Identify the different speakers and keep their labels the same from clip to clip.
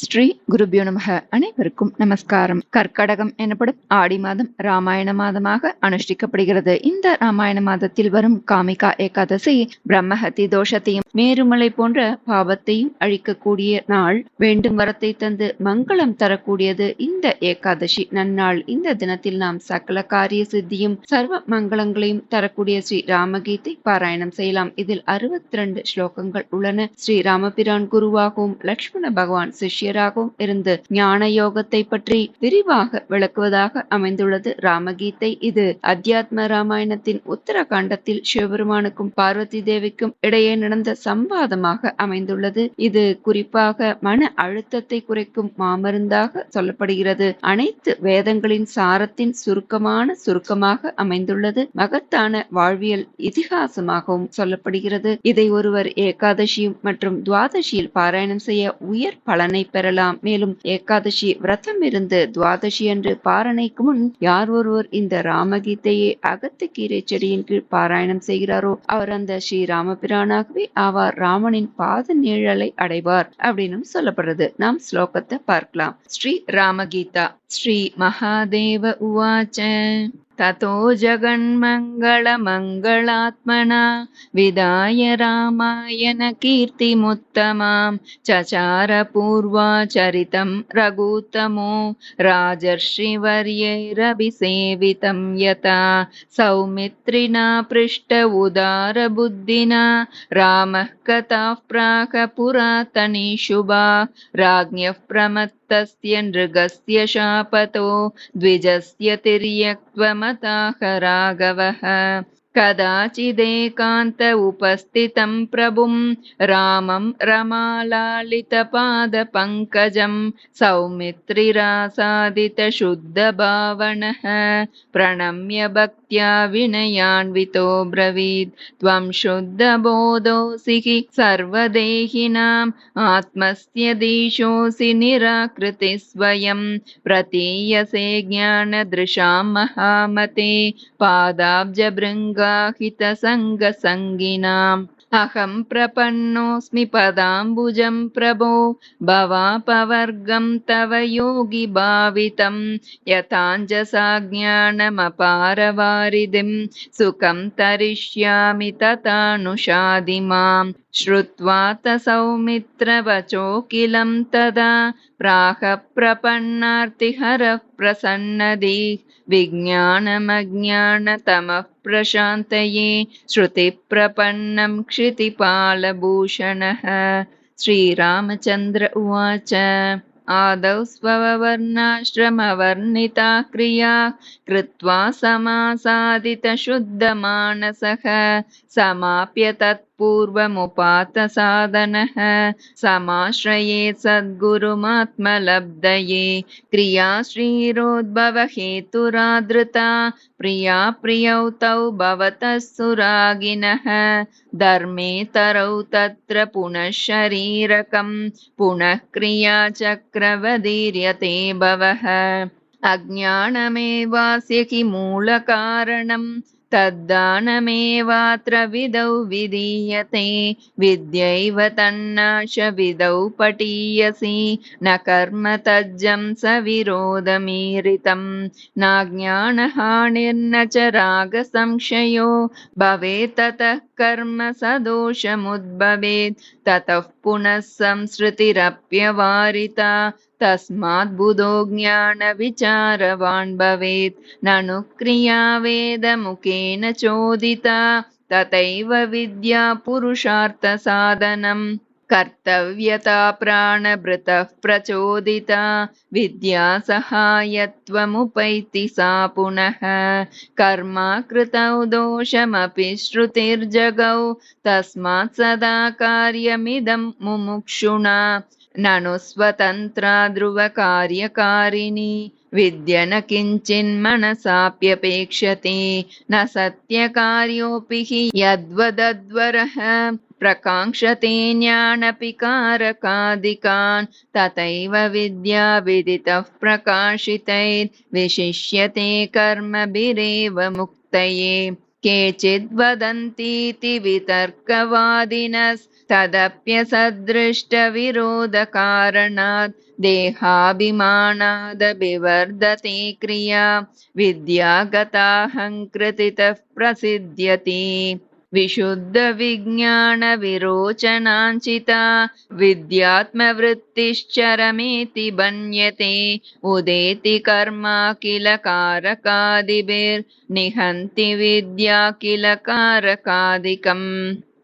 Speaker 1: ஸ்ரீ குருபியோ நமக. அனைவருக்கும் நமஸ்காரம். கர்க்கடகம் எனப்படும் ஆடி மாதம் ராமாயண மாதமாக அனுஷ்டிக்கப்படுகிறது. இந்த ராமாயண மாதத்தில் வரும் காமிகா ஏகாதசி பிரம்மஹத்தி தோஷத்தையும் மேருமலை போன்ற பாவத்தையும் அழிக்கக்கூடிய நாள். வேண்டும் வரத்தை தந்து மங்களம் தரக்கூடியது இந்த ஏகாதசி நன்னாள். இந்த தினத்தில் நாம் சகல காரிய சித்தியும் சர்வ மங்களங்களையும் தரக்கூடிய ஸ்ரீ ராமகீதை பாராயணம் செய்யலாம். இதில் 62 ஸ்லோகங்கள் உள்ளன. ஸ்ரீ ராமபிரான் குருவாகவும் லக்ஷ்மண பகவான் சிஷ்யராகவும் இருந்து ஞான யோகத்தை பற்றி விரிவாக விளக்குவதாக அமைந்துள்ளது ராமகீதை. இது அத்தியாத்ம ராமாயணத்தின் உத்தரகாண்டத்தில் சிவபெருமானுக்கும் பார்வதி தேவிக்கும் இடையே நடந்த சம்வாதமாக அமைந்துள்ளது. இது குறிப்பாக மன அழுத்தத்தை குறைக்கும் மாமருந்தாக சொல்லப்படுகிறது. அனைத்து வேதங்களின் சாரத்தின் சுருக்கமாக அமைந்துள்ளது. மகத்தான வாழ்வியல் இதிகாசமாகவும் சொல்லப்படுகிறது. இதை ஒருவர் ஏகாதசியும் மற்றும் துவாதசியில் பாராயணம் செய்ய உயர் பலனை பெறலாம். மேலும் ஏகாதசி விரதம் இருந்து துவாதசி அன்று பாரணைக்கு முன் யார் ஒருவர் இந்த ராமகீதையை அகத்திக்கீரை செடியின் கீழ் பாராயணம் செய்கிறாரோ அவர் அந்த ஸ்ரீ ராமபிரானாகவே ஆவார். ராமனின் பாத நிழலை அடைவார் அப்படின்னு சொல்லப்படுறது. நாம் ஸ்லோகத்தை பார்க்கலாம். ஸ்ரீ ராமகீதா. ஸ்ரீ மகாதேவ உவாச்ச ततो जगन्मङ्गलमङ्गलात्मना विदाय रामायण कीर्तिमुत्तमां चचार पूर्वाचरितं रघुत्तमो राजर्षिवर्यैरभिसेवितं यथा सौमित्रिणा पृष्ठ उदारबुद्धिना रामः कथाः प्राह पुरातनी शुभा राज्ञः प्रमत्तस्य नृगस्य शापतो द्विजस्य तिर्यक्त्वमताह राघवः कदाचिदेकान्त उपस्थितं प्रभुं रामं रमालालितपादपङ्कजं सौमित्रिरासादितशुद्धभावनः प्रणम्य भक्त्या विनयान्वितो ब्रवीत् त्वं शुद्धबोधोऽसि हि सर्वदेहिनाम् आत्मस्य दीशोऽसि निराकृतिः स्वयं प्रतीयसे ज्ञानदृशां महामते पादाब्जभृङ्गाहितसङ्गसङ्गिनाम् अहं प्रपन्नोऽस्मि पदाम्बुजं प्रभो भवापवर्गं तव योगि भावितं यथाञ्जसा ज्ञानमपारवारिधिं सुखं तरिष्यामि तथानुषादि माम् श्रुत्वा स सौमित्रवचोऽखिलं तदा प्राह प्रपन्नार्तिहरः प्रसन्नदीः विज्ञानमज्ञानतमः प्रशान्तये श्रुतिप्रपन्नं क्षितिपालभूषणः. श्रीरामचन्द्र उवाच आदौ स्ववर्णाश्रमवर्णिता क्रिया कृत्वा समासादितशुद्धमानसः समाप्य तत्पूर्वमुपात साधनः समाश्रयेत् सद्गुरुमात्मलब्धये क्रिया श्रीरोद्भवहेतुरादृता प्रिया प्रियौ तौ भवतः सुरागिनः धर्मेतरौ तत्र पुनः शरीरकं पुनः क्रिया चक्रवदीर्यते भवः अज्ञानमेवास्य हि मूलकारणं तद्दानमेवात्र विदौ विधीयते विद्यैव तन्नाश विदौ पठीयसि न कर्म तज्जं स विरोधमीरितं नाज्ञानहानिर्न च रागसंशयो भवेत् ततः कर्म सदोषमुद्भवेत् ततः पुनः संसृतिरप्यवारिता तस्मात् बुधो ज्ञानविचारवान् भवेत् ननु क्रिया वेदमुखेन चोदिता तथैव विद्या पुरुषार्थसाधनम् कर्तव्यता प्राणभृतः प्रचोदिता विद्या सहायत्वमुपैति सा पुनः कर्मा कृतौ दोषमपि श्रुतिर्जगौ तस्मात् सदा कार्यमिदं मुमुक्षुणा ननु स्वतन्त्रा ध्रुवकार्यकारिणी विद्या न किञ्चिन्मनसाप्यपेक्षते न सत्यकार्योऽपि हि यद्वदध्वरः प्रकाङ्क्षते ज्ञानपि कारकादिकान् तथैव विद्या विदितः प्रकाशितैर्विशिष्यते कर्मभिरेव मुक्तये केचिद्वदन्तीति वितर्कवादिनस्तदप्यसदृष्टविरोधकारणात् देहाभिमानादभिवर्धते क्रिया विद्यागताहङ्कृतितः प्रसिद्ध्यति विशुद्धविज्ञानविरोचनाञ्चिता विद्यात्मवृत्तिश्चरमेति मन्यते उदेति कर्मा किल कारकादिभिर्निहन्ति विद्या किल कारकादिकम्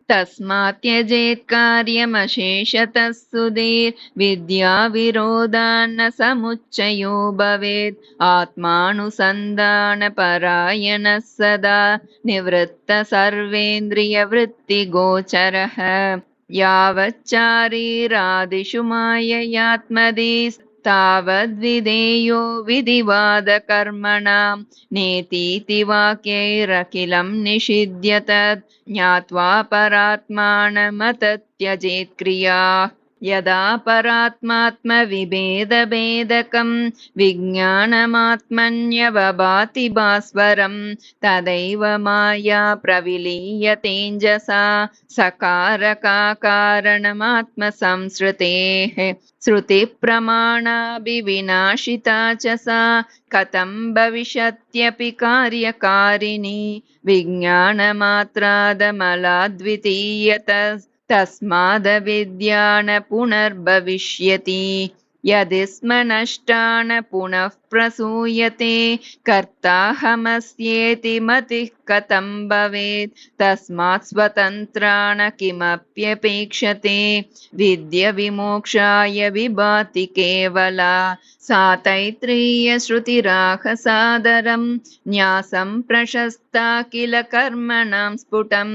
Speaker 1: तस्मात् त्यजेत् कार्यमशेषतः सुधीर्विद्याविरोधान्न समुच्चयो भवेत् आत्मानुसन्धानपरायणः सदा निवृत्त सर्वेन्द्रियवृत्तिगोचरः यावच्चारीरादिषु माययात्मदिस्तावद्विधेयो विधिवादकर्मणां नेतीति वाक्यैरखिलं निषिध्यत ज्ञात्वा परात्मानमतत्यजेत् क्रियाः यदा परात्मात्मविभेदभेदकं विज्ञानमात्मन्यवभाति भास्वरं तदैव माया प्रविलीयतेऽञ्जसा सकारकाकारणमात्मसंसृतेः श्रुतिप्रमाणाभिविनाशिता च सा कथं भविष्यत्यपि कार्यकारिणी विज्ञानमात्रादमलाद्वितीयत तस्मादविद्या न पुनर्भविष्यति यदि स्म नष्टा न पुनः प्रसूयते कर्ताहमस्येति मतिः कथं भवेत् तस्मात् स्वतन्त्रा न किमप्यपेक्षते विद्याविमोक्षाय विभाति केवला सा तैत्तिरीयश्रुतिराहसादरं न्यासं प्रशस्ता किल कर्मणां स्फुटं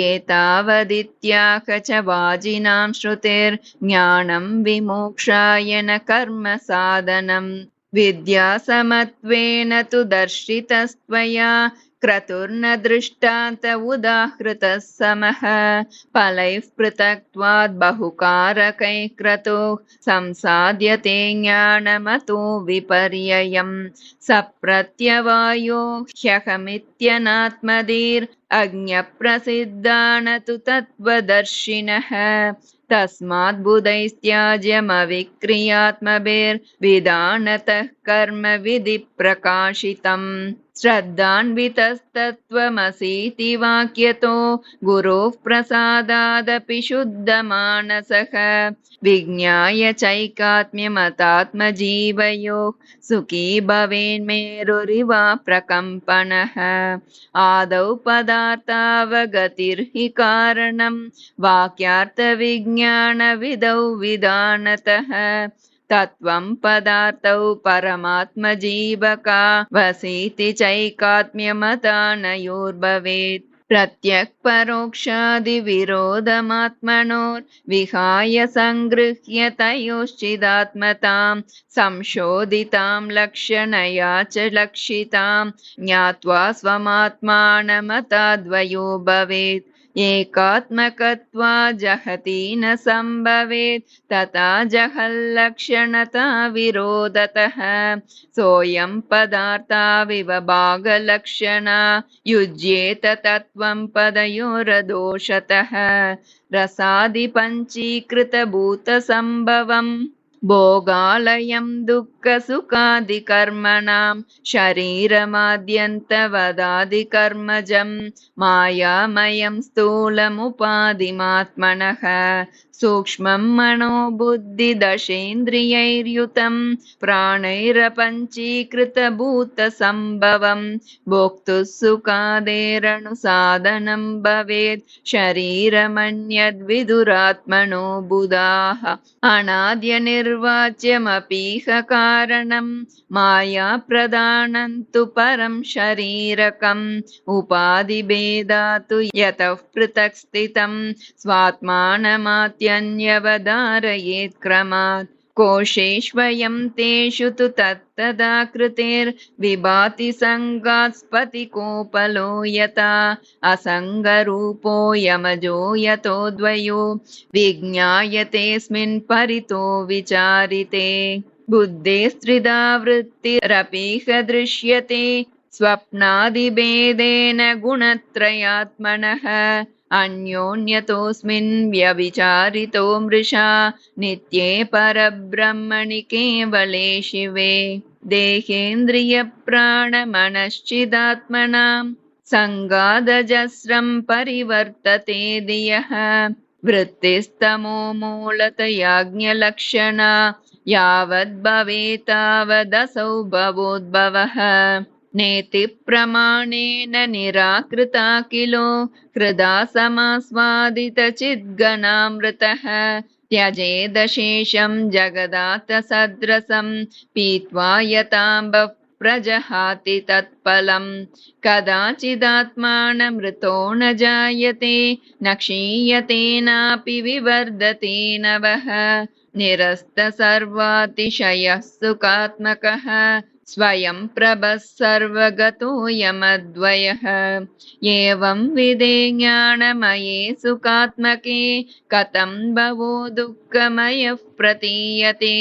Speaker 1: एतावदित्याह च वाजिनां श्रुतिर्ज्ञानं विमोक्षाय न कर्म साधनं विद्यासमत्वेन तु दर्शितस्त्वया क्रतुर्न दृष्टान्त उदाहृतः समः फलैः पृथक्त्वाद् बहुकारकैः क्रतुः संसाध्यते ज्ञानमतो विपर्ययम् सप्रत्यवायो ह्यहमित्यनात्मधीर् न तु तत्त्वदर्शिनः तस्मात् बुधैस्त्याज्यमविक्रियात्मभिर्विधानतः कर्म विधि प्रकाशितम् श्रद्धान्वितस्तत्त्वमसीति वाक्यतो गुरोः प्रसादादपि शुद्धमानसः विज्ञाय चैकात्म्यमतात्मजीवयोः सुखी भवेन्मेरुरिवा प्रकम्पनः आदौ पदार्थावगतिर्हि कारणं वाक्यार्थविज्ञानविधौ विधानतः तत्त्वं पदार्थौ परमात्मजीवका वसीति चैकात्म्यमतानयोर्भवेत् प्रत्यक्परोक्षादिविरोधमात्मनोर्विहाय सङ्गृह्य तयोश्चिदात्मतां संशोधितां लक्षणया च लक्षितां ज्ञात्वा स्वमात्मानमताद्वयो भवेत् एकात्मकत्वा जहति न संभवेत् तथा जहल्लक्षणता विरोधतः सोऽयं पदार्थाविवभागलक्षणा युज्येत तत्त्वं पदयोरदोषतः रसादिपञ्चीकृतभूतसम्भवम् भोगालयं दुःखसुखादिकर्मणां शरीरमाद्यन्तवदादिकर्मजं मायामयं स्थूलमुपाधिमात्मनः सूक्ष्मं मनोबुद्धिदशेन्द्रियैर्युतं प्राणैरपञ्चीकृतभूतसम्भवं भोक्तुः सुखादेरनुसाधनं भवेत् शरीरमन्यद्विदुरात्मनो बुधाः अनाद्यनिर्वाच्यमपीह कारणं मायाप्रदानं तु परं शरीरकम् उपाधिभेदातु यतः पृथक् स्थितं स्वात्मानमात्यन्यवधारयेत् क्रमात् कोशेष्वयं तेषु तु तत्तदाकृतेर्विभाति सङ्गात् स्फटिकोपलो यथा असङ्गरूपो यमजो यतो द्वयो विज्ञायतेऽस्मिन् परितो विचारिते बुद्धेस्त्रिधा वृत्तिरपीह दृश्यते स्वप्नादिभेदेन गुणत्रयात्मनः अन्योन्यतोऽस्मिन् व्यभिचारितो मृषा नित्ये परब्रह्मणि केवले शिवे देहेन्द्रियप्राणमनश्चिदात्मनां सङ्गादजस्रं परिवर्तते धियः वृत्तिस्तमो मूलतयाज्ञलक्षणा यावद्भवेत् तावदसौ भवोद्भवः नेति प्रमाणेन निराकृता किलो हृदा समास्वादितचिद्गणामृतः त्यजेदशेषं जगदातसद्रसं पीत्वा यताम्बः प्रजहाति तत्फलं कदाचिदात्मानमृतो न जायते न क्षीयते नापि विवर्धते नवः निरस्तसर्वातिशयः सुखात्मकः स्वयं प्रभः सर्वगतोऽयमद्वयः एवं विधे ज्ञानमये सुखात्मके कथं भवो दुःखमयः प्रतीयते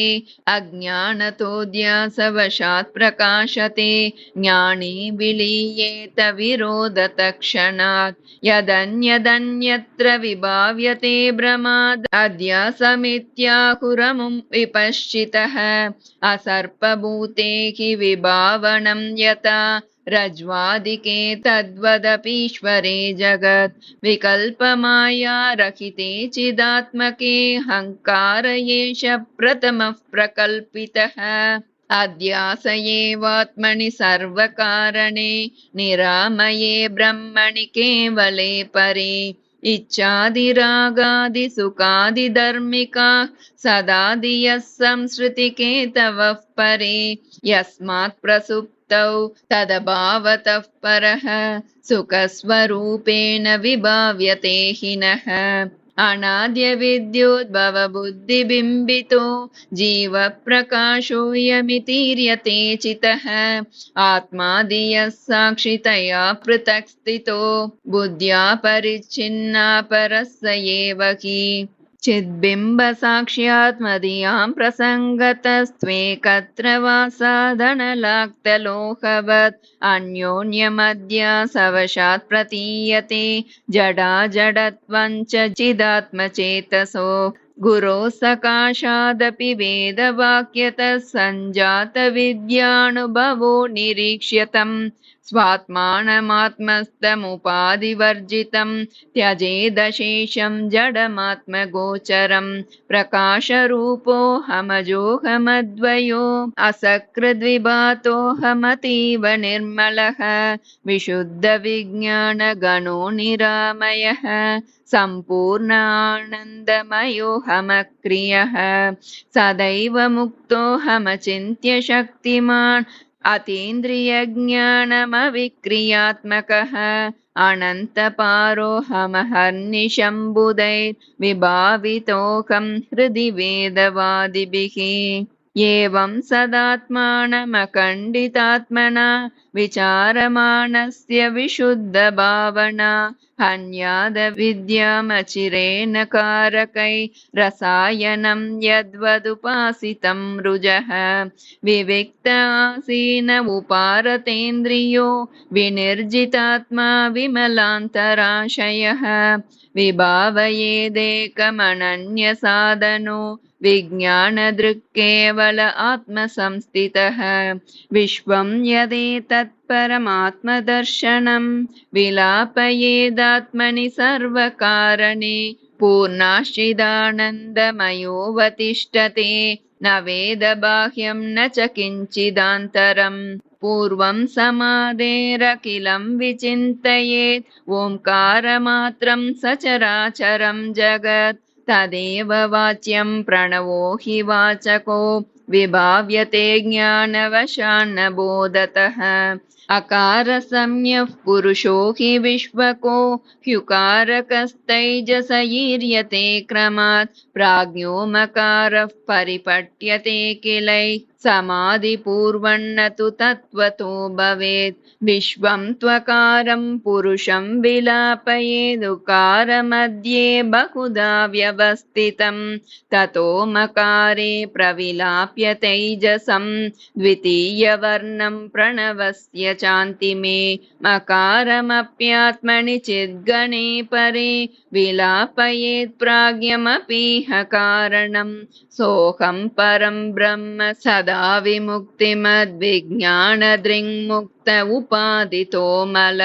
Speaker 1: अज्ञानतोऽध्यासवशात् प्रकाशते ज्ञानी विलीयेत विरोधतक्षणात् यदन्यदन्यत्र विभाव्यते भ्रमाद् अध्यासमित्याहुरमुं विपश्चितः असर्पभूते हि विभावनं यथा रज्ज्वादिके तद्वदपीश्वरे जगत् विकल्पमाया रहिते चिदात्मके हंकार एष प्रथमः प्रकल्पितः अध्यास एवात्मनि सर्वकारणे निरामये ब्रह्मणि केवले परे इच्छादिरागादिसुखादिधर्मिका सदा धियः संसृतिकेतवः परे यस्मात् प्रसुप्तौ तदभावतः परः सुखस्वरूपेण विभाव्यते हि नः अनाद्य विद्योद्भवबुद्धिबिम्बितो जीवप्रकाशोऽयमितीर्यते चितः आत्मा धियः साक्षितया पृथक् स्थितो बुद्ध्या परिच्छिन्ना परः स एव हि चिद्बिम्बसाक्ष्यात्मधियां प्रसङ्गतस्त्वेकत्र वासादनलाक्तलोहवत् अन्योन्यमध्यासवशात् प्रतीयते जडा जडत्वं च चिदात्मचेतसो गुरोः सकाशादपि वेदवाक्यतः सञ्जातविद्यानुभवो निरीक्ष्यतम् स्वात्मानमात्मस्थमुपाधिवर्जितं त्यजेदशेषं जडमात्मगोचरं प्रकाशरूपोऽहमजोऽहमद्वयो असकृद्विभातोऽहमतीव निर्मलः विशुद्धविज्ञानगणो निरामयः सम्पूर्ण आनन्दमयोऽहमक्रियः सदैव मुक्तोऽहमचिन्त्य शक्तिमान् अतीन्द्रियज्ञानमविक्रियात्मकः अनन्तपारोऽहमहर्निशम्बुधैर्विभावितोऽहं हृदि वेदवादिभिः एवं सदात्मानमखण्डितात्मना विचारमाणस्य विशुद्धभावना हन्यादविद्यामचिरेण कारकै रसायनं यद्वदुपासितं रुजः विविक्त आसीन उपारतेन्द्रियो विनिर्जितात्मा विमलान्तराशयः विभावयेदेकमनन्यसाधनो विज्ञानदृक्केवल आत्मसंस्थितः विश्वं यदेतत्परमात्मदर्शनं विलापयेदात्मनि सर्वकारणे पूर्णाश्चिदानन्दमयोऽवतिष्ठते न वेदबाह्यं न च किञ्चिदान्तरम् पूर्वं समाधेरखिलं विचिन्तयेत् ओंकारमात्रं सचराचरं जगत् तदेव वाच्यं प्रणवो हि वाचको विभाव्यते ज्ञानवशान्न बोधतः अकारसंज्ञः पुरुषो हि विश्वको ह्युकारकस्तैजसैर्यते क्रमात् प्राज्ञो मकारः परिपट्यते किलैः समाधिपूर्वन्न तु तत्त्वतो भवेत् विश्वं त्वकारं पुरुषं विलापयेदुकारमध्ये बहुधा व्यवस्थितं ततो मकारे प्रविलाप समाप्य तैजसं द्वितीयवर्णं प्रणवस्य चान्तिमे मकारमप्यात्मनि चिद्गणे परे विलापयेत् प्राज्ञमपीह कारणं सोऽहं परं ब्रह्म सदा विमुक्तिमद्विज्ञानदृङ्मुक्त उपादितो मल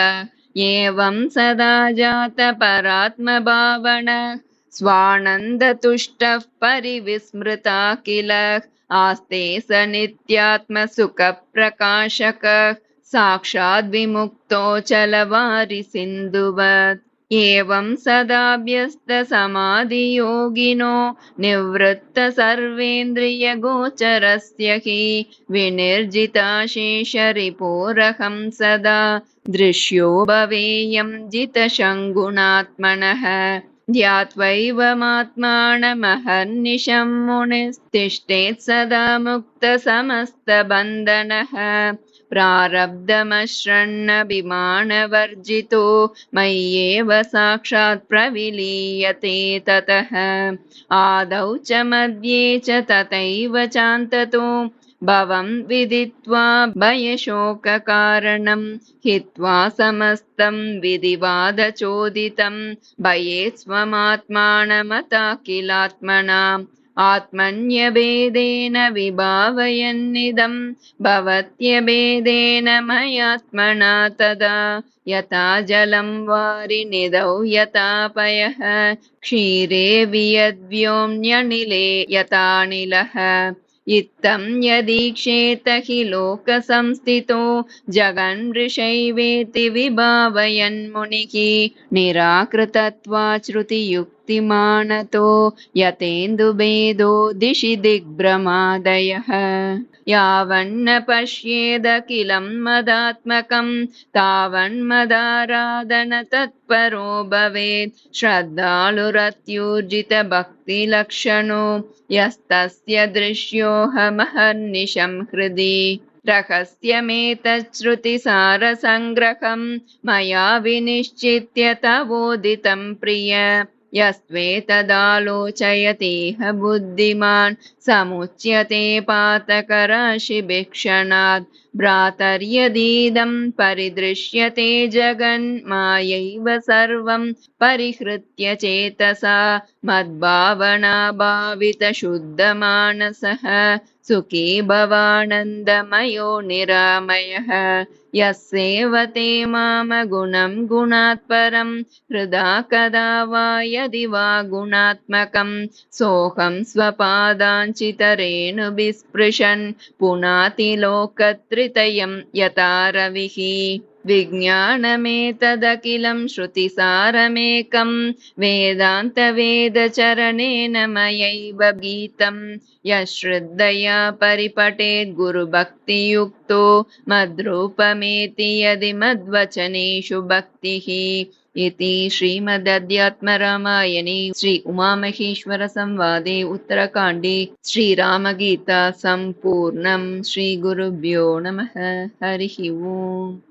Speaker 1: एवं सदा जात परात्मभावन स्वानन्दतुष्टः परिविस्मृता किल आस्ते स नित्यात्मसुखप्रकाशकः साक्षाद्विमुक्तो चलवारिसिन्धुवत् एवं सदाभ्यस्तसमाधियोगिनो निवृत्तसर्वेन्द्रियगोचरस्य हि विनिर्जिताशेषरिपोरहं सदा दृश्यो भवेयं जितशङ्गुणात्मनः ध्यात्वैवमात्मानमहर्निशं मुनिस्तिष्ठेत् सदा मुक्तसमस्तबन्धनः प्रारब्धमश्रन्नभिमानवर्जितो मय्येव साक्षात् प्रविलीयते ततः आदौ च मध्ये च तथैव चान्ततो भवं विदित्वा भयशोककारणं हित्वा समस्तं विधिवादचोदितं भयेत् स्वमात्मानमताखिलात्मनाम् आत्मन्यभेदेन विभावयन्निदं भवत्यभेदेन मयात्मना तदा यथा जलं वारिनिधौ यथापयः क्षीरे वियद्व्योम्यनिले यथानिलः इत्थं यदीक्षेत हि लोकसंस्थितो जगन्मृषैवेति विभावयन्मुनिः निराकृतत्वात् श्रुतियुक्तिमानतो यतेन्दुभेदो दिशि दिग्भ्रमादयः यावन्न पश्येदखिलं मदात्मकं तावन्मदाराधन तत्परो भवेत् श्रद्धालुरत्यूर्जितभक्तिलक्षणो यस्तस्य दृश्योऽहमहर्निशं हृदि रहस्यमेतच्छ्रुतिसारसङ्ग्रहं मया विनिश्चित्य तवोदितं प्रिय यस्त्वेतदालोचयतेह बुद्धिमान् समुच्यते पातकराशिभिक्षणात् भ्रातर्यदीदं परिदृश्यते जगन्मायैव सर्वं परिहृत्य चेतसा मद्भावना भावितशुद्धमानसः सुखी भवानन्दमयो निरामयः यः सेवते मामगुणं गुणात् परं हृदा कदा वा यदि वा गुणात्मकं सोऽहं स्वपादाञ्चितरेणुभिस्पृशन् पुनाति लोकत्रितयं यथा रविः विज्ञानमेतदखिलं श्रुतिसारमेकं वेदान्तवेदचरणेन मयैव गीतं यश्रद्धया परिपठेत् गुरुभक्तियुक्तो मद्रूपमेति यदि मद्वचनेषु भक्तिः इति श्रीमदध्यात्मरामायणे श्री उमामहेश्वरसंवादे उत्तरकाण्डे श्रीरामगीता सम्पूर्णम्। श्रीगुरुभ्यो नमः। हरिः ओम्।